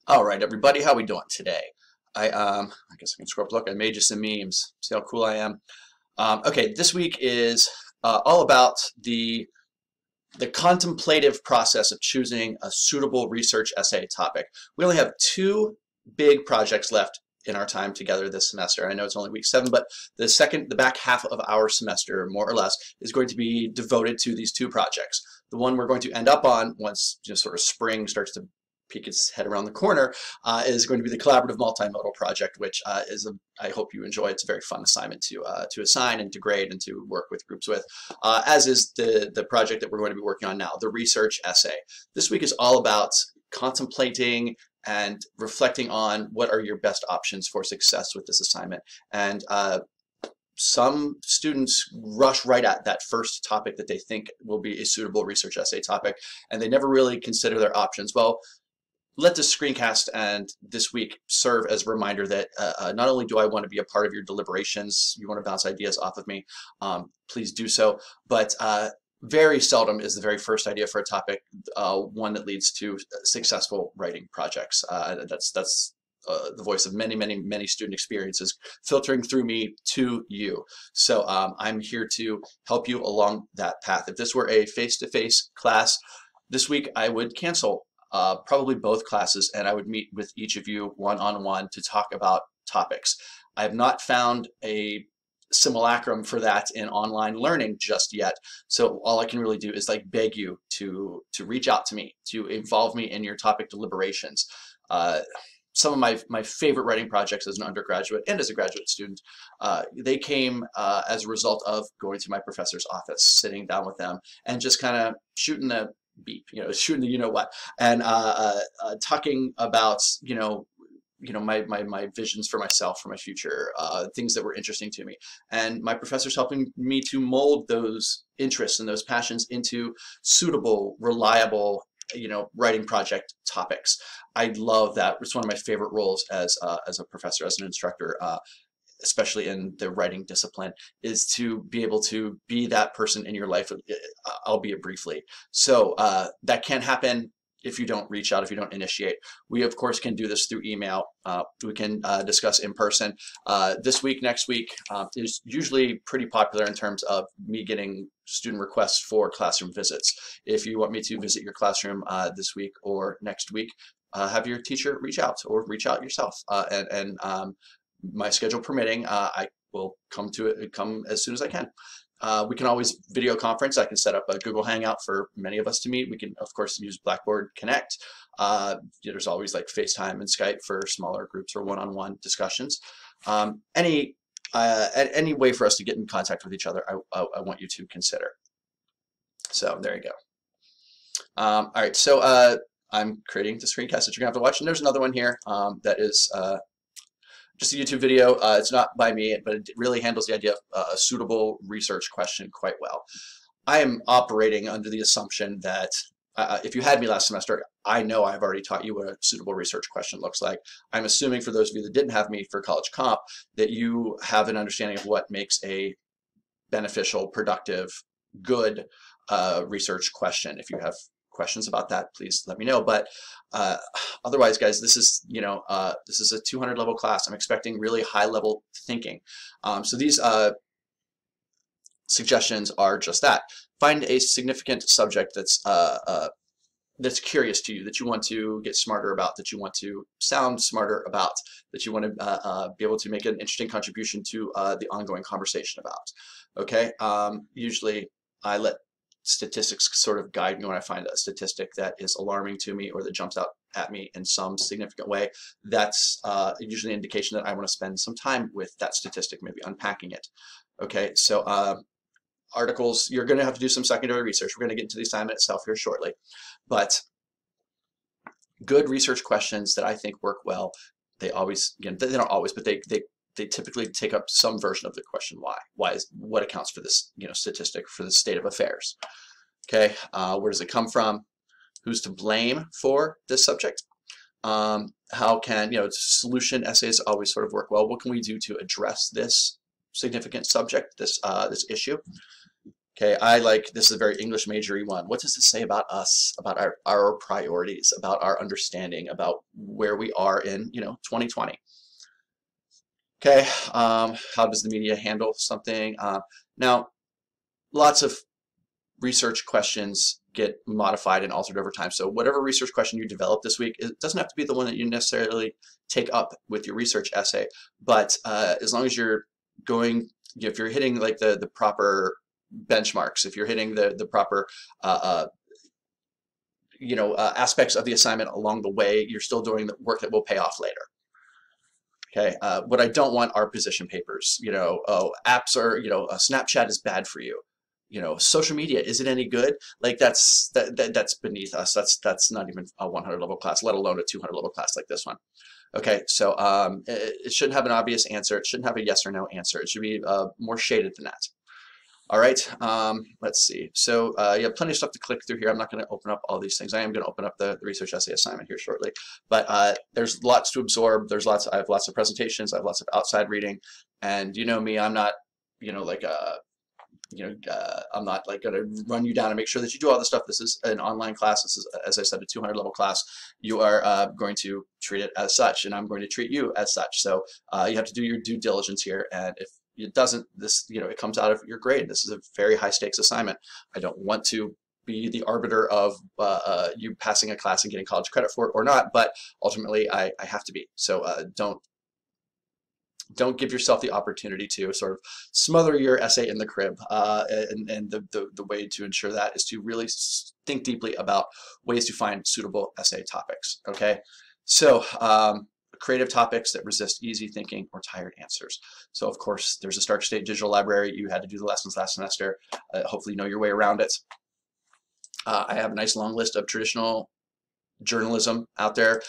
All right, everybody, how we doing today? I guess I can scroll up. Look, I made you some memes. See how cool I am. Okay, this week is all about the contemplative process of choosing a suitable research essay topic. We only have two big projects left in our time together this semester. I know it's only week 7, but the back half of our semester, more or less, is going to be devoted to these two projects. The one we're going to end up on once sort of spring starts to peek its head around the corner is going to be the collaborative multimodal project, which I hope you enjoy. It's a very fun assignment to assign and to grade and to work with groups with, as is the project that we're going to be working on now, the research essay. This week is all about contemplating and reflecting on what are your best options for success with this assignment. And some students rush right at that first topic that they think will be a suitable research essay topic, and they never really consider their options. Well, let this screencast and this week serve as a reminder that not only do I want to be a part of your deliberations, you want to bounce ideas off of me, please do so, but very seldom is the very first idea for a topic one that leads to successful writing projects. That's the voice of many student experiences filtering through me to you. So I'm here to help you along that path. If this were a face-to-face class, this week I would cancel probably both classes, and I would meet with each of you one-on-one to talk about topics. I have not found a simulacrum for that in online learning just yet, so all I can really do is like beg you to reach out to me, to involve me in your topic deliberations. Some of my favorite writing projects as an undergraduate and as a graduate student, they came as a result of going to my professor's office, sitting down with them, and just kind of shooting the beep, shooting the what, and talking about my visions for myself, for my future, things that were interesting to me, and my professor's helping me to mold those interests and those passions into suitable, reliable, writing project topics. I love that. It's one of my favorite roles as a professor, as an instructor, especially in the writing discipline, is to be able to be that person in your life, albeit briefly. So that can't happen if you don't reach out, if you don't initiate. We, of course, can do this through email. We can discuss in person. This week, next week is usually pretty popular in terms of me getting student requests for classroom visits. If you want me to visit your classroom this week or next week, have your teacher reach out or reach out yourself. And my schedule permitting, I will come as soon as I can. We can always video conference. I can set up a Google Hangout for many of us to meet. We can, of course, use Blackboard Connect. There's always like FaceTime and Skype for smaller groups or one-on-one discussions. Any way for us to get in contact with each other, I want you to consider. So there you go. All right, so I'm creating the screencast that you're gonna have to watch, and there's another one here that is just a YouTube video. It's not by me, but it really handles the idea of a suitable research question quite well. I am operating under the assumption that if you had me last semester, I know I've already taught you what a suitable research question looks like. I'm assuming for those of you that didn't have me for College Comp that you have an understanding of what makes a beneficial, productive, good research question. If you have questions about that, please let me know. But otherwise, guys, this is a 200 level class. I'm expecting really high level thinking. So these suggestions are just that. Find a significant subject that's curious to you, that you want to get smarter about, that you want to sound smarter about, that you want to be able to make an interesting contribution to the ongoing conversation about. Okay. Usually I let statistics sort of guide me when I find a statistic that is alarming to me or that jumps out at me in some significant way. That's usually an indication that I want to spend some time with that statistic, maybe unpacking it. Okay, so articles, you're going to have to do some secondary research. We're going to get into the assignment itself here shortly. But good research questions that I think work well, they always, again, they don't always, but they typically take up some version of the question why. Why is what accounts for this statistic, for the state of affairs. Okay, where does it come from? Who's to blame for this subject? How can solution essays always sort of work well? What can we do to address this significant subject, this issue? Okay, this is a very English majory one. What does this say about us, about our priorities, about our understanding, about where we are in, 2020? Okay, how does the media handle something? Now, lots of research questions get modified and altered over time. So whatever research question you develop this week, it doesn't have to be the one that you necessarily take up with your research essay, but as long as you're going, if you're hitting like the proper benchmarks, if you're hitting the proper aspects of the assignment along the way, you're still doing the work that will pay off later. Okay, what I don't want are position papers. Apps are, Snapchat is bad for you. Social media, is it any good? Like that's beneath us. That's not even a 100 level class, let alone a 200 level class like this one. Okay, so it shouldn't have an obvious answer. It shouldn't have a yes or no answer. It should be more shaded than that. All right, let's see. So you have plenty of stuff to click through here. I'm not going to open up all these things. I am going to open up the research essay assignment here shortly. But there's lots to absorb. I have lots of presentations. I have lots of outside reading. And you know me, I'm not, I'm not like going to run you down and make sure that you do all this stuff. This is an online class. This is, as I said, a 200 level class. You are going to treat it as such, and I'm going to treat you as such. So you have to do your due diligence here. And if it doesn't, it comes out of your grade. This is a very high stakes assignment. I don't want to be the arbiter of you passing a class and getting college credit for it or not, but ultimately I have to be. So don't give yourself the opportunity to sort of smother your essay in the crib. And the way to ensure that is to really think deeply about ways to find suitable essay topics. Okay, so creative topics that resist easy thinking or tired answers. So of course, there's a Stark State Digital Library. You had to do the lessons last semester. Hopefully you know your way around it. I have a nice long list of traditional journalism out there.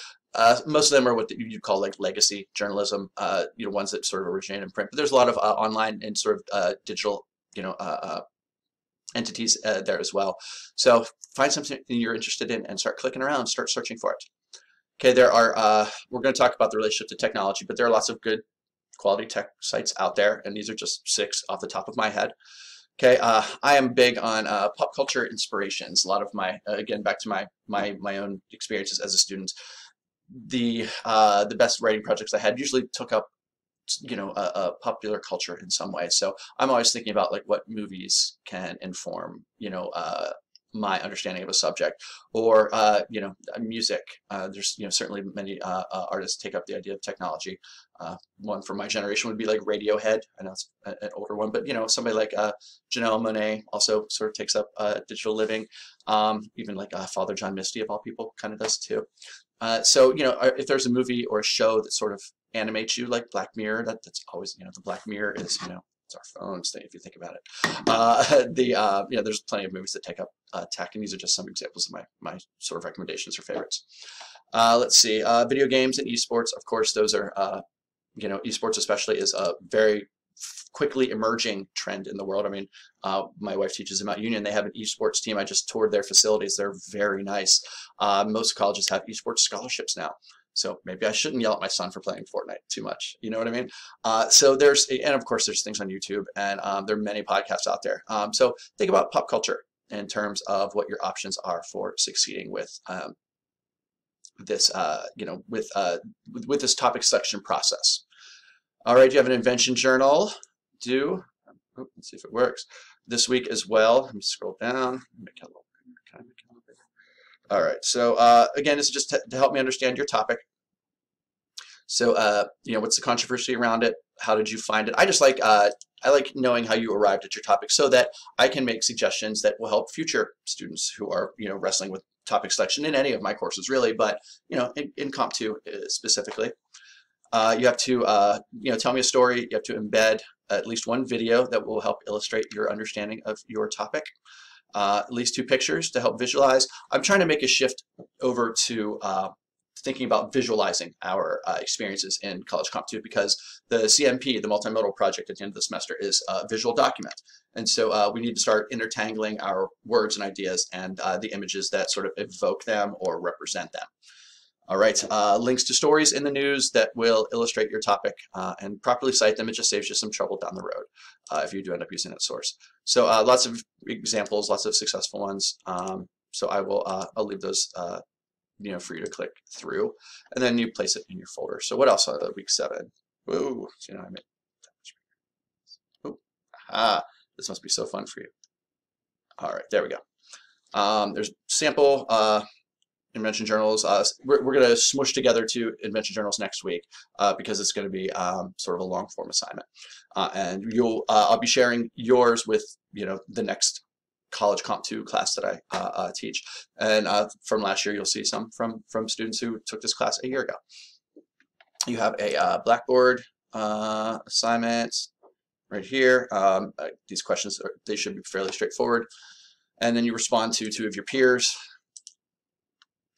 Most of them are what you'd call like legacy journalism, ones that sort of originate in print. But there's a lot of online and sort of digital, entities there as well. So find something you're interested in and start clicking around, start searching for it. Okay, we're going to talk about the relationship to technology, but there are lots of good quality tech sites out there, and these are just 6 off the top of my head. Okay, I am big on pop culture inspirations. A lot of my, again, back to my own experiences as a student, the best writing projects I had usually took up, a popular culture in some way. So I'm always thinking about like what movies can inform, my understanding of a subject, or music. There's certainly many artists take up the idea of technology. One from my generation would be like Radiohead. I know it's an older one, but somebody like Janelle Monáe also sort of takes up digital living. Even like Father John Misty of all people kind of does too. So if there's a movie or a show that sort of animates you, like Black Mirror, that's always the Black Mirror is it's our phones thing if you think about it. There's plenty of movies that take up tech, and these are just some examples of my sort of recommendations or favorites. Let's see, video games and esports. Of course, those are esports especially is a very quickly emerging trend in the world. I mean, my wife teaches at Mount Union. They have an esports team. I just toured their facilities. They're very nice. Most colleges have esports scholarships now. So maybe I shouldn't yell at my son for playing Fortnite too much. You know what I mean? And of course there's things on YouTube, and there are many podcasts out there. So think about pop culture in terms of what your options are for succeeding with this, with this topic selection process. All right, you have an invention journal due. Oh, let's see if it works. This week as well. Let me scroll down. Make it a little bigger. Can I make it a little bigger? All right. So again, this is just to help me understand your topic. So what's the controversy around it? How did you find it? I like knowing how you arrived at your topic so that I can make suggestions that will help future students who are wrestling with topic selection in any of my courses, really, but in Comp 2 specifically. You have to tell me a story. You have to embed at least one video that will help illustrate your understanding of your topic. At least 2 pictures to help visualize. I'm trying to make a shift over to thinking about visualizing our experiences in College Comp 2, because the CMP, the multimodal project at the end of the semester, is a visual document. And so we need to start intertangling our words and ideas and the images that sort of evoke them or represent them. All right, links to stories in the news that will illustrate your topic and properly cite them. It just saves you some trouble down the road if you do end up using that source. So lots of examples, lots of successful ones. So I'll leave those for you to click through, and then you place it in your folder. So what else? Week 7. Whoa, so, I made that much bigger. This must be so fun for you. All right, there we go. There's sample invention journals. We're going to smush together 2 invention journals next week because it's going to be sort of a long form assignment, and I'll be sharing yours with the next College Comp 2 class that I teach, and from last year you'll see some from students who took this class a year ago. You have a Blackboard assignment right here. These questions they should be fairly straightforward, and then you respond to 2 of your peers.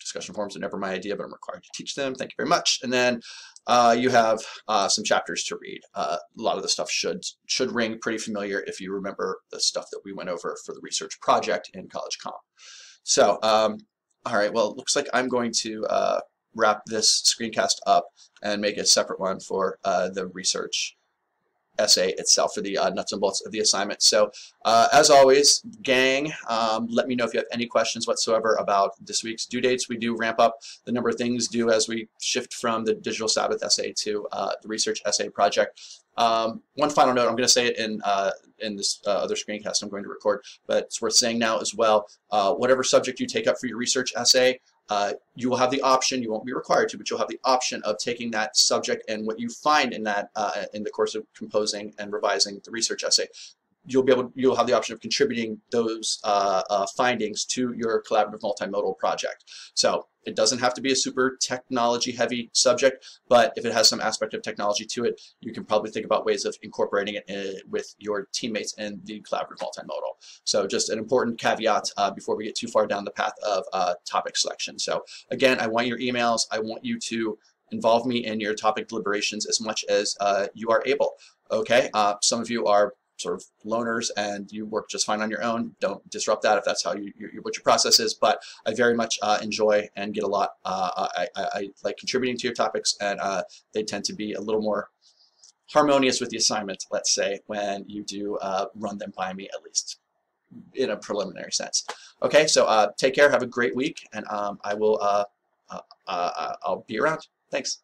Discussion forums are never my idea, but I'm required to teach them. Thank you very much. And then you have some chapters to read. A lot of the stuff should ring pretty familiar if you remember the stuff that we went over for the research project in College Comp. So, all right, well, it looks like I'm going to wrap this screencast up and make a separate one for the research essay itself, for the nuts and bolts of the assignment. So as always, gang, let me know if you have any questions whatsoever about this week's due dates. We do ramp up the number of things due as we shift from the Digital Sabbath essay to the research essay project. One final note, I'm going to say it in this other screencast I'm going to record, but it's worth saying now as well. Whatever subject you take up for your research essay, you will have the option, you won't be required to, but you'll have the option of taking that subject and what you find in that in the course of composing and revising the research essay. You'll have the option of contributing those findings to your collaborative multimodal project. So it doesn't have to be a super technology heavy subject, but if it has some aspect of technology to it, you can probably think about ways of incorporating it with your teammates in the collaborative multimodal. So just an important caveat before we get too far down the path of topic selection. So again, I want your emails. I want you to involve me in your topic deliberations as much as you are able. Okay, some of you are sort of loners and you work just fine on your own. Don't disrupt that if that's how what your process is, but I very much enjoy and get a lot. I like contributing to your topics, and they tend to be a little more harmonious with the assignment, let's say, when you do run them by me, at least in a preliminary sense. Okay, so take care, have a great week, and I'll be around. Thanks.